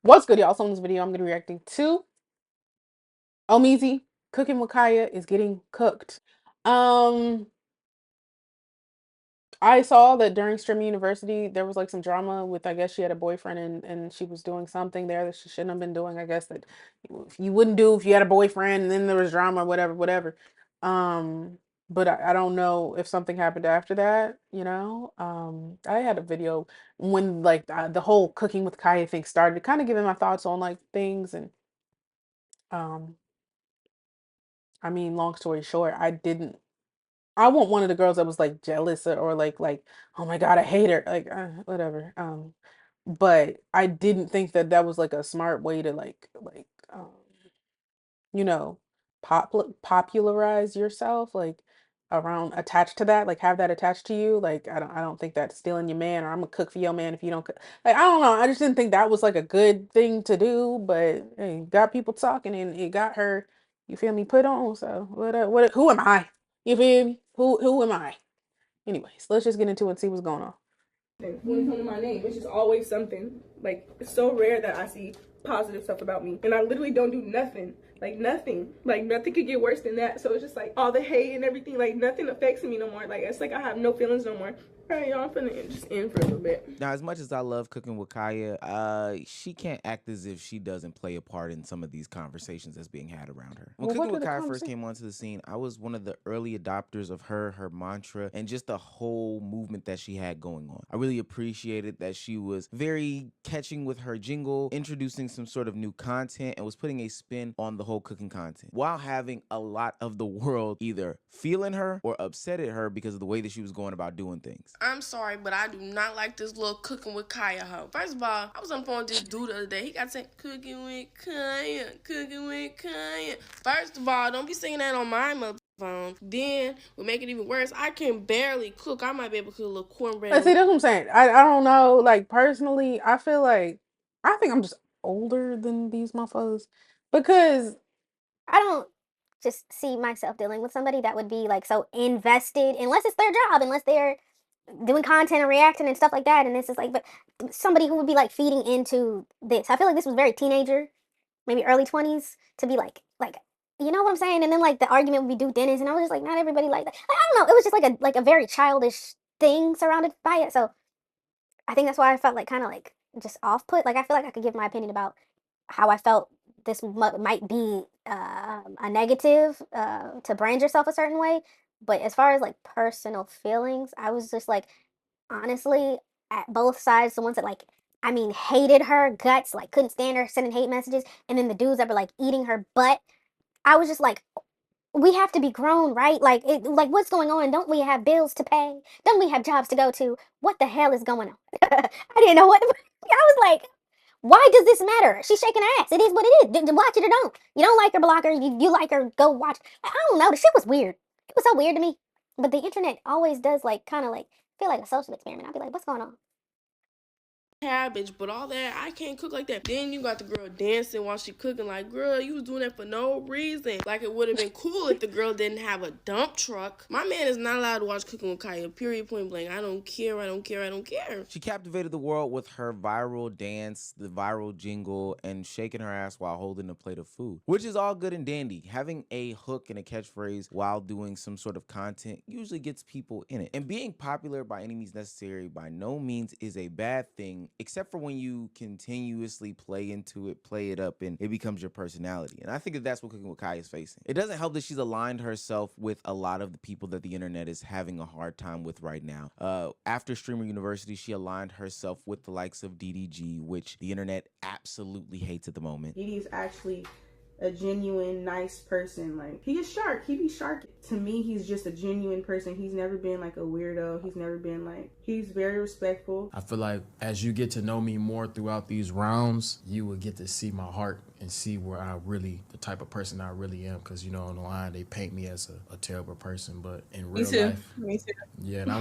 What's good, y'all? So in this video, I'm gonna be reacting to Omizi. Cooking with Kaya is getting cooked. Um, I saw that during Stream University, there was like some drama with, I guess she had a boyfriend and she was doing something there that she shouldn't have been doing. I guess that you wouldn't do if you had a boyfriend, and then there was drama, whatever, whatever. Um, but I don't know if something happened after that, you know. I had a video when like the whole Cooking with Kaya thing started, kind of giving my thoughts on like things and um I mean, long story short, I want one of the girls that was like jealous or like, oh my God, I hate her. Like, whatever. But I didn't think that that was like a smart way to you know, popularize yourself, like around attached to that, like have that attached to you. Like I don't think that's stealing your man, or I'm gonna cook for your man if you don't cook. Like I don't know. I just didn't think that was like a good thing to do. But hey, got people talking and it got her, you feel me, put on. So what who am I? You feel me? Who am I? Anyways, let's just get into it and see what's going on. When it comes to my name, it's just always something. Like, it's so rare that I see positive stuff about me. And I literally don't do nothing. Like, nothing. Like, nothing could get worse than that. So it's just like all the hate and everything, like, nothing affects me no more. Like, it's like I have no feelings no more. All right, y'all, I'm finna just end for a little bit. Now, as much as I love Cooking with Kaya, she can't act as if she doesn't play a part in some of these conversations that's being had around her. When Well, what Cooking did with the Kaya first conversation? came onto the scene, I was one of the early adopters of her mantra, and just the whole movement that she had going on. I really appreciated that she was very catching with her jingle, introducing some sort of new content, and was putting a spin on the whole cooking content, while having a lot of the world either feeling her or upset at her because of the way that she was going about doing things. I'm sorry, but I do not like this little Cooking with Kaya hoe. First of all, I was on the phone with this dude the other day. He got saying Cooking with Kaya, Cooking with Kaya. First of all, don't be singing that on my phone. Then, we make it even worse, I can barely cook. I might be able to cook a little cornbread. See, that's what I'm saying. I don't know. Like personally, I feel like I think I'm just older than these motherfuckers because I don't just see myself dealing with somebody that would be like so invested, unless it's their job, unless they're doing content and reacting and stuff like that. And this is like, but somebody who would be like feeding into this. I feel like this was very teenager, maybe early 20s, to be like, you know what I'm saying? And then like the argument would be do Dennis, and I was just like, not everybody like that. Like, I don't know. It was just like a very childish thing surrounded by it. So I think that's why I felt like kind of like just off put. Like I feel like I could give my opinion about how I felt this might be a negative to brand yourself a certain way. But as far as like personal feelings, I was just like honestly at both sides. The ones that like I mean hated her guts, like couldn't stand her, sending hate messages, and then the dudes that were like eating her butt. I was just like, we have to be grown, right? Like what's going on? Don't we have bills to pay? Don't we have jobs to go to? What the hell is going on? I didn't know what. I was like, why does this matter? She's shaking her ass. It is what it is. Watch it or don't. You don't like her, block her. You like her, go watch. I don't know. The shit was weird. It was so weird to me. But the internet always does like kind of like feel like a social experiment. I'll be like, what's going on? Cabbage, but all that, I can't cook like that. Then you got the girl dancing while she cooking. Like, girl, you was doing that for no reason. Like, it would have been cool if the girl didn't have a dump truck. My man is not allowed to watch Cooking with Kaya, period, point blank. I don't care, I don't care, I don't care. She captivated the world with her viral dance, the viral jingle, and shaking her ass while holding a plate of food, which is all good and dandy. Having a hook and a catchphrase while doing some sort of content usually gets people in it. And being popular by any means necessary by no means is a bad thing, except for when you continuously play into it, play it up, and it becomes your personality. And I think that that's what Cooking with Kai is facing. It doesn't help that she's aligned herself with a lot of the people that the internet is having a hard time with right now. After Streamer University, she aligned herself with the likes of DDG, which the internet absolutely hates at the moment. He's actually a genuine, nice person. Like, he is shark. He be shark. To me, he's just a genuine person. He's never been like a weirdo. He's never been like, he's very respectful. I feel like as you get to know me more throughout these rounds, you will get to see my heart and see where I really, the type of person I really am. Because, you know, on the line, they paint me as a terrible person. But in real life, Me too. yeah, and I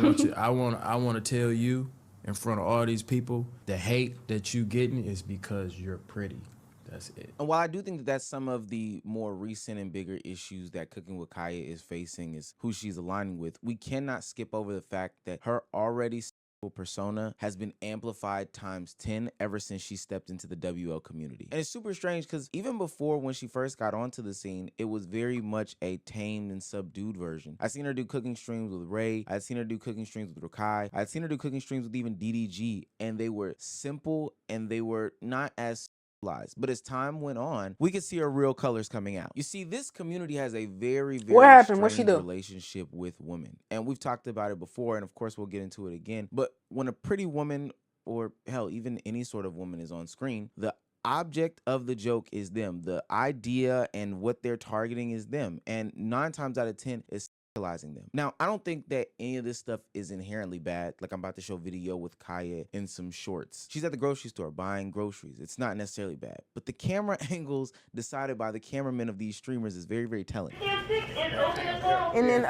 want to tell you in front of all these people, the hate that you getting is because you're pretty. That's it. And while I do think that that's some of the more recent and bigger issues that Cooking with Kaya is facing, is who she's aligning with, we cannot skip over the fact that her already persona has been amplified times 10 ever since she stepped into the WL community. And it's super strange because even before, when she first got onto the scene, it was very much a tamed and subdued version. I've seen her do cooking streams with Ray. I'd seen her do cooking streams with Rakai. I'd seen her do cooking streams with even DDG, and they were simple and they were not as lies. But as time went on, we could see her real colors coming out. You see, this community has a very, What very happened? What'd she strange do? relationship with women. And we've talked about it before, and of course we'll get into it again. But when a pretty woman, or hell, even any sort of woman is on screen, the object of the joke is them. The idea and what they're targeting is them. And 9 times out of 10 is sexualizing them. Now, I don't think that any of this stuff is inherently bad. Like, I'm about to show video with Kaya in some shorts. She's at the grocery store buying groceries. It's not necessarily bad. But the camera angles decided by the cameramen of these streamers is very, very telling. And then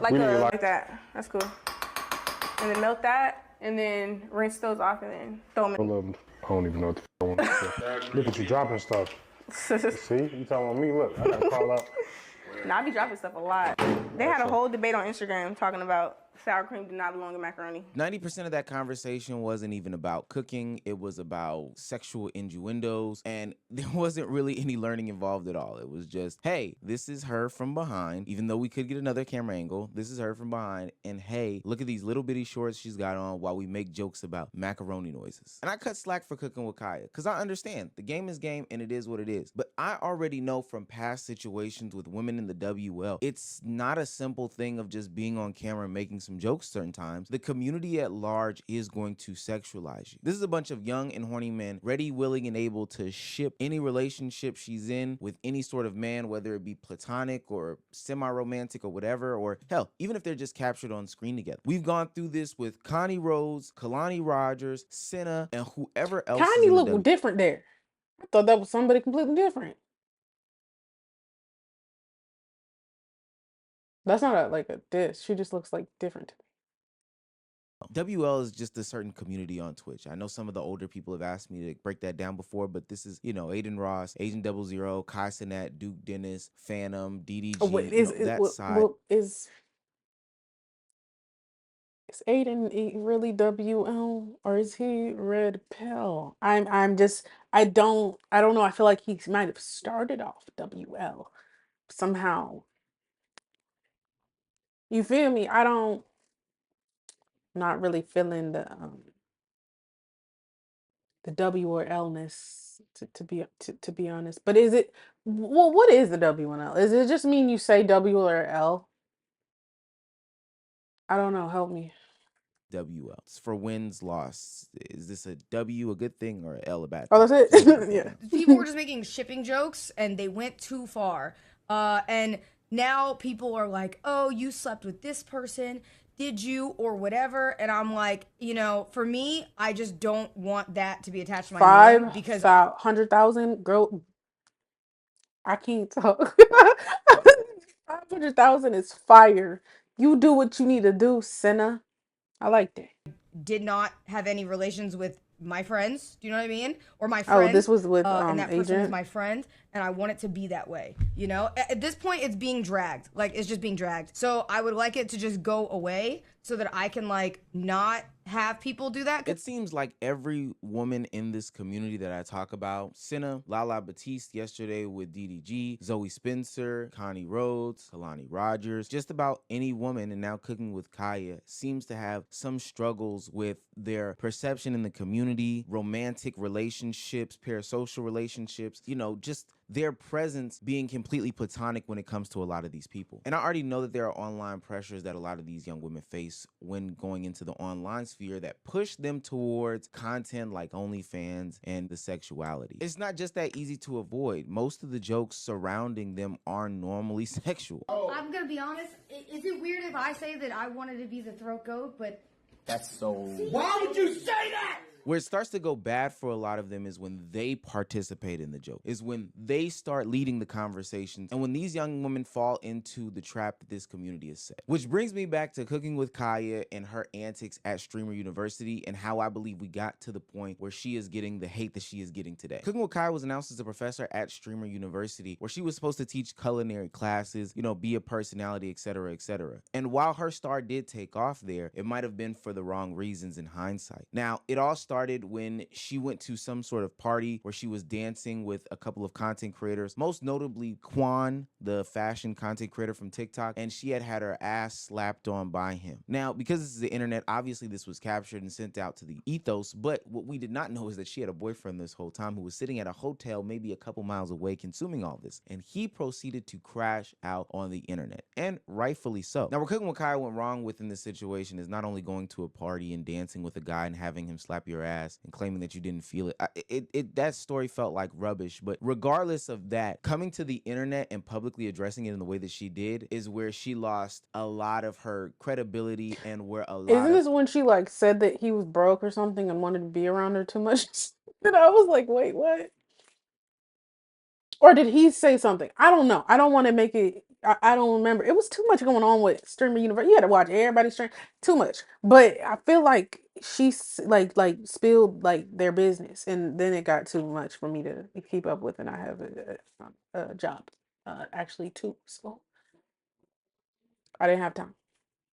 like that. That's cool. And then melt that, and then rinse those off, and then throw them in. I don't even know what the f*** I want to say. Look at you dropping stuff. See? You talking about me? Look, I got to call out. Nah, I be dropping stuff a lot. They had a whole debate on Instagram talking about sour cream did not belong in macaroni. 90% of that conversation wasn't even about cooking. It was about sexual innuendos, and there wasn't really any learning involved at all. It was just, hey, this is her from behind, even though we could get another camera angle. This is her from behind, and hey, look at these little bitty shorts she's got on while we make jokes about macaroni noises. And I cut slack for Cooking with Kya, because I understand the game is game and it is what it is. But I already know from past situations with women in the WL, it's not a simple thing of just being on camera and making some jokes certain times. The community at large is going to sexualize you. This is a bunch of young and horny men ready, willing, and able to ship any relationship she's in with any sort of man, whether it be platonic or semi-romantic or whatever, or hell, even if they're just captured on screen together. We've gone through this with Connie Rhodes, Kalani Rogers, Senna, and whoever else. Connie looked different there. I thought that was somebody completely different. That's not like a diss. She just looks like different. WL is just a certain community on Twitch. I know some of the older people have asked me to break that down before, but this is, you know, Aiden Ross, Agent 00, Kai Cenat, Duke Dennis, Phantom, DDG. Oh, wait, is Aiden really WL, or is he Red Pill? I don't know. I feel like he might have started off WL somehow. You feel me? Not really feeling the W or L-ness to be honest. But is it, well, what is the W and L? Is it just mean you say W or L? I don't know. Help me. WL. It's for wins, loss. Is this a W a good thing or an L a bad thing? Oh, that's it. Yeah. People were just making shipping jokes and they went too far. And now people are like, oh, you slept with this person. Did you, or whatever? And I'm like, you know, for me, I just don't want that to be attached to my name because 500,000, girl. I can't talk. 500,000 is fire. You do what you need to do, Senna. I like that. did not have any relations with my friends. Do you know what I mean? Or my friend. Oh, this was with and that person Agent? was my friend, and I want it to be that way. You know, at this point, it's being dragged. Like, it's just being dragged. So I would like it to just go away so that I can like not have people do that. It seems like every woman in this community that I talk about, Senna, Lala Batiste yesterday with DDG, Zoe Spencer, Connie Rhodes, Kalani Rogers, just about any woman, and now Cooking with Kya, seems to have some struggles with their perception in the community, romantic relationships, parasocial relationships, you know, just their presence being completely platonic when it comes to a lot of these people. And I already know that there are online pressures that a lot of these young women face when going into the online sphere that push them towards content like OnlyFans and the sexuality. It's not just that easy to avoid. Most of the jokes surrounding them are normally sexual. I'm gonna be honest, is it weird if I say that I wanted to be the throat goat, but... That's so... Why would you say that? Where it starts to go bad for a lot of them is when they participate in the joke, is when they start leading the conversations, and when these young women fall into the trap that this community has set. Which brings me back to Cooking with Kya and her antics at Streamer University, and how I believe we got to the point where she is getting the hate that she is getting today. Cooking with Kya was announced as a professor at Streamer University, where she was supposed to teach culinary classes, be a personality, etc., etc. And while her star did take off there, it might have been for the wrong reasons in hindsight. Now, it all started when she went to some sort of party where she was dancing with a couple of content creators, most notably Quan, the fashion content creator from TikTok, and she had her ass slapped on by him. Now, because this is the internet, obviously this was captured and sent out to the ethos, but what we did not know is that she had a boyfriend this whole time who was sitting at a hotel maybe a couple miles away consuming all this, and he proceeded to crash out on the internet, and rightfully so. Now, where Cooking with Kya went wrong within this situation is not only going to a party and dancing with a guy and having him slap your ass and claiming that you didn't feel it. That story felt like rubbish, but regardless of that, coming to the internet and publicly addressing it in the way that she did is where she lost a lot of her credibility, and where a lot Isn't of this when she like said that he was broke or something and wanted to be around her too much? And I was like, wait, what? Or did he say something? I don't know. I don't want to make it. I don't remember. It was too much going on with Streamer Universe. You had to watch everybody stream too much. But I feel like like spilled like their business, and then it got too much for me to keep up with. And I have a job, actually too. So I didn't have time.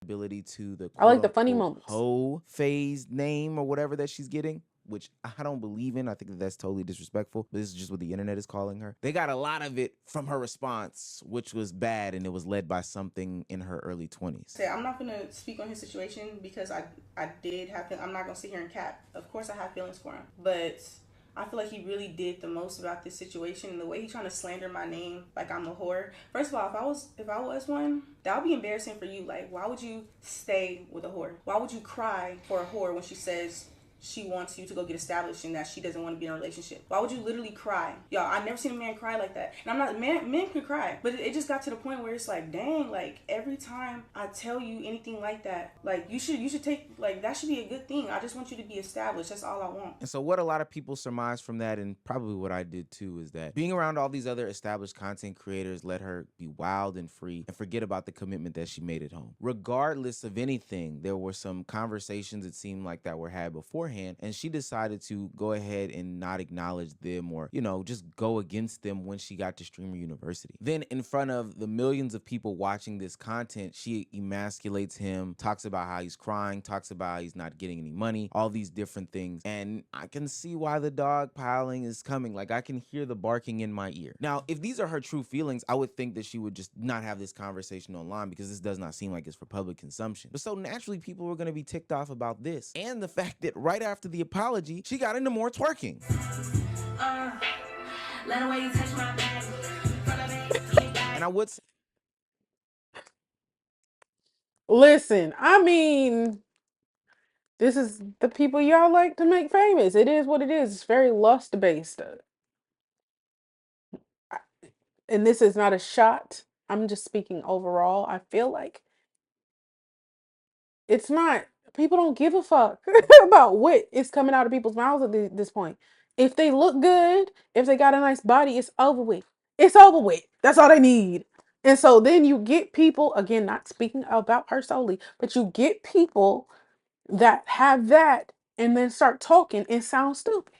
ability to the I quote like the funny unquote moments. hoe phase name or whatever that she's getting, which I don't believe in. I think that's totally disrespectful, but this is just what the internet is calling her. They got a lot of it from her response, which was bad, and it was led by something in her early 20s. I'm not gonna speak on his situation because I did have. I'm not gonna sit here and cap. Of course, I have feelings for him, but I feel like he really did the most about this situation, and the way he's trying to slander my name like I'm a whore. First of all, if I was one, that would be embarrassing for you. Like, why would you stay with a whore? Why would you cry for a whore when she says she wants you to go get established and that she doesn't want to be in a relationship? Why would you literally cry? Y'all, I've never seen a man cry like that. And I'm not, men can cry, but it just got to the point where it's like, dang, like every time I tell you anything like that, like you should take, like that should be a good thing. I just want you to be established. That's all I want. And so what a lot of people surmise from that, and probably what I did too, is that being around all these other established content creators let her be wild and free and forget about the commitment that she made at home. Regardless of anything, there were some conversations it seemed like that were had beforehand, and she decided to go ahead and not acknowledge them, or, just go against them when she got to Streamer University. Then in front of the millions of people watching this content, she emasculates him, talks about how he's crying, talks about how he's not getting any money, all these different things. And I can see why the dog piling is coming. Like, I can hear the barking in my ear. Now, if these are her true feelings, I would think that she would just not have this conversation online, because this does not seem like it's for public consumption. But so naturally, people were going to be ticked off about this, and the fact that right after the apology, she got into more twerking. Let away you touch my back. And I would say, Listen, I mean, this is the people y'all like to make famous. It is what it is. It's very lust based. And this is not a shot. I'm just speaking overall. I feel like it's not, people don't give a fuck about what is coming out of people's mouths at this point. If they look good, if they got a nice body, it's over with. It's over with. That's all they need. And so then you get people, again, not speaking about her solely, but you get people that have that and then start talking and sound stupid.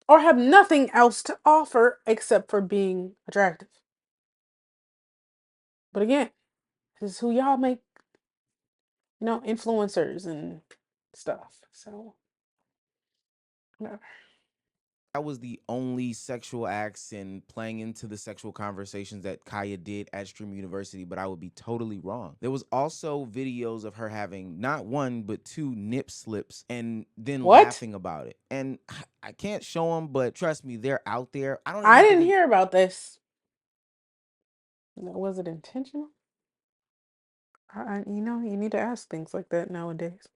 Or have nothing else to offer except for being attractive. But again, this is who y'all make, influencers and stuff. So, whatever. that was the only sexual acts and playing into the sexual conversations that Kya did at Streamer University, but I would be totally wrong. There was also videos of her having not one, but two nip slips and then laughing about it. And I can't show them, but trust me, they're out there. I didn't hear about this. Was it intentional? You need to ask things like that nowadays.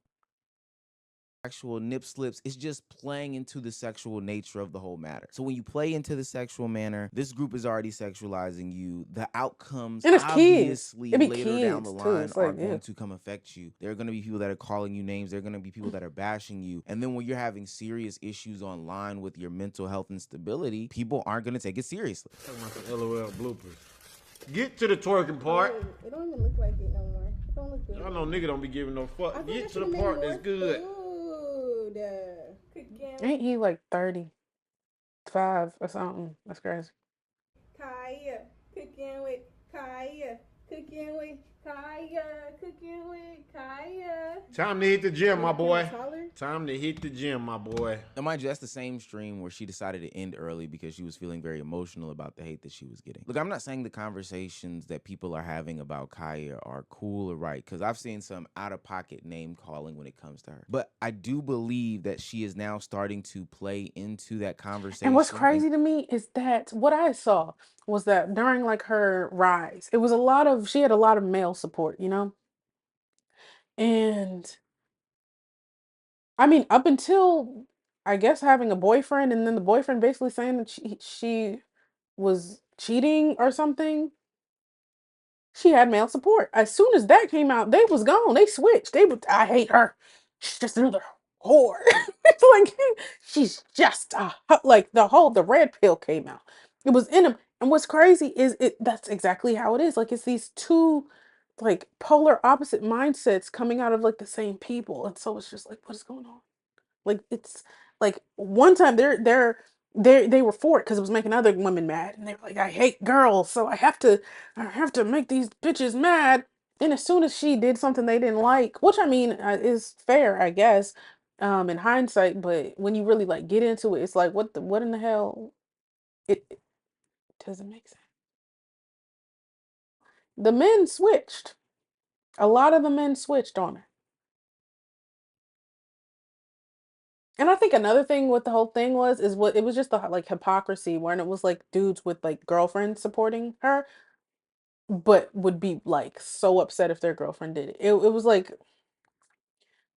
actual nip slips. It's just playing into the sexual nature of the whole matter. So when you play into the sexual manner, this group is already sexualizing you. The outcomes And it's kids. obviously It be later down the kids too. line It's are like, yeah. going to come affect you. There are going to be people that are calling you names. There are going to be people that are bashing you. And then when you're having serious issues online with your mental health and stability, people aren't going to take it seriously. Talking about the LOL bloopers. Get to the twerking part. It don't even look like it no more. It don't look good. Y'all know nigga don't be giving no fuck. Get to the part that's good. Ain't he like 35 or something? That's crazy. Kya, cooking with Kya, cooking with Kya, cooking with Kya. Time to hit the gym, my boy. Time to hit the gym, my boy. And mind you, that's the same stream where she decided to end early because she was feeling very emotional about the hate that she was getting. Look, I'm not saying the conversations that people are having about Kya are cool or right, because I've seen some out-of-pocket name calling when it comes to her. But I do believe that she is now starting to play into that conversation. And what's crazy to me is that what I saw was that during like her rise, it was she had a lot of male support, you know? And I mean, up until I guess having a boyfriend, and then the boyfriend basically saying that she was cheating or something, she had male support. As soon as that came out, they was gone. They switched. I hate her. She's just another whore. It's like she's just like the red pill came out. It was in him. And what's crazy is that's exactly how it is. Like it's these two like polar opposite mindsets coming out of like the same people. And so it's just like, what is going on? Like it's like one time they were for it because it was making other women mad, and they were like, "I hate girls, so I have to make these bitches mad." And as soon as she did something they didn't like, which I mean is fair, I guess, in hindsight, but when you really like get into it, it's like, what in the hell? It doesn't make sense. The men switched. A lot of the men switched on her. And I think another thing with the whole thing is what it was just the like hypocrisy when it was like dudes with like girlfriends supporting her, but would be like so upset if their girlfriend did it. It was like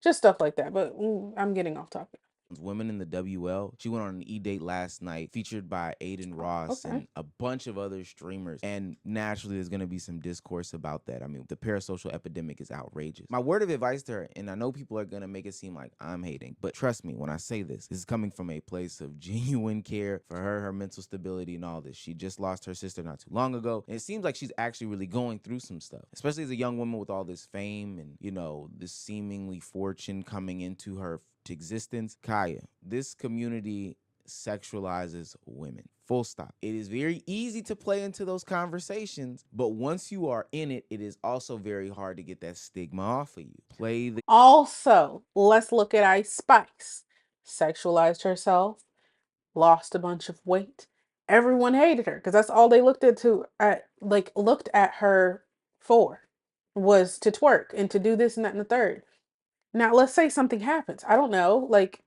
just stuff like that. But I'm getting off topic. Women in the WL. She went on an E-Date last night featured by Aiden Ross and a bunch of other streamers. And naturally, there's going to be some discourse about that. I mean, the parasocial epidemic is outrageous. My word of advice to her, and I know people are going to make it seem like I'm hating, but trust me when I say this is coming from a place of genuine care for her mental stability and all this. She just lost her sister not too long ago. And it seems like she's actually really going through some stuff, especially as a young woman with all this fame and, you know, this seemingly fortune coming into her to existence. Kya, this community sexualizes women. Full stop. It is very easy to play into those conversations, but once you are in it, it is also very hard to get that stigma off of you. Also, let's look at Ice Spice. Sexualized herself, lost a bunch of weight. Everyone hated her because that's all they looked at her for was to twerk and to do this and that and the third. Now, let's say something happens. I don't know, like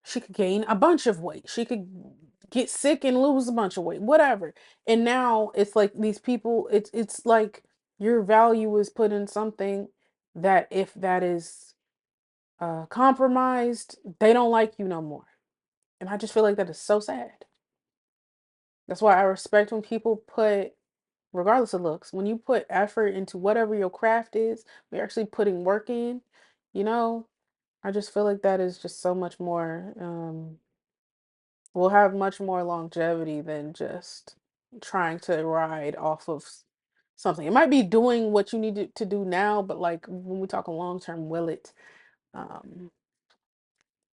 she could gain a bunch of weight. She could get sick and lose a bunch of weight, whatever. And now it's like these people, it's like your value is put in something that if that is compromised, they don't like you no more. And I just feel like that is so sad. That's why I respect when people put, regardless of looks, when you put effort into whatever your craft is, you're actually putting work in, you know, I just feel like that is just so much more, will have much more longevity than just trying to ride off of something. It might be doing what you need to do now, but like when we talk long term, will it? Um,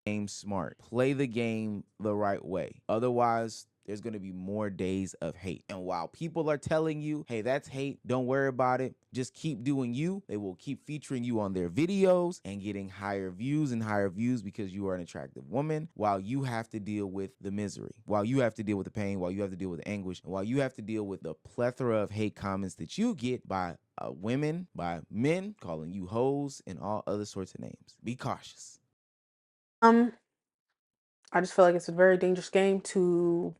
Game smart. Play the game the right way. Otherwise, there's going to be more days of hate. And while people are telling you, hey, that's hate, don't worry about it, just keep doing you, they will keep featuring you on their videos and getting higher views and higher views because you are an attractive woman, while you have to deal with the misery, while you have to deal with the pain, while you have to deal with the anguish, and while you have to deal with the plethora of hate comments that you get by women, by men calling you hoes and all other sorts of names. Be cautious. I just feel like it's a very dangerous game to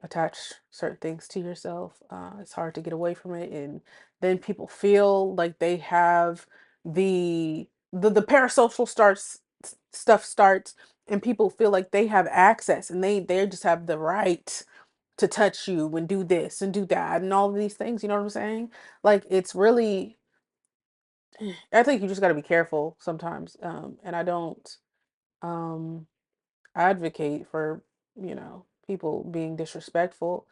attach certain things to yourself. It's hard to get away from it, and then people feel like they have the parasocial starts stuff starts and people feel like they have access and they just have the right to touch you and do this and do that and all of these things, you know what I'm saying? Like it's really, I think you just got to be careful sometimes. And I don't um advocate for, people being disrespectful.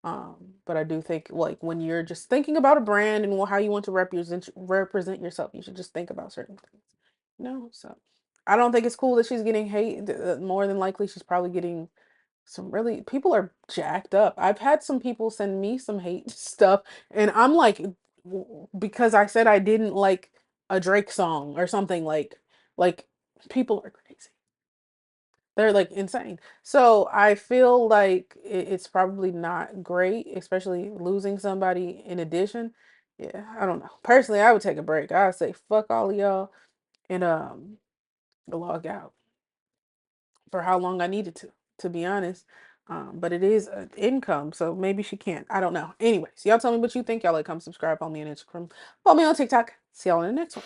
But I do think like when you're just thinking about a brand and how you want to represent yourself, you should just think about certain things. So I don't think it's cool that she's getting hate. More than likely, she's probably getting some really people are jacked up. I've had some people send me some hate stuff, and I'm like, because I said I didn't like a Drake song or something like people are crazy. They're like insane. So I feel like it's probably not great, especially losing somebody in addition. Yeah, I don't know. Personally, I would take a break. I would say fuck all of y'all and log out for how long I needed to be honest. But it is an income, so maybe she can't. I don't know. Anyways, y'all tell me what you think. Y'all like, comment, subscribe, follow me on Instagram, follow me on TikTok. See y'all in the next one.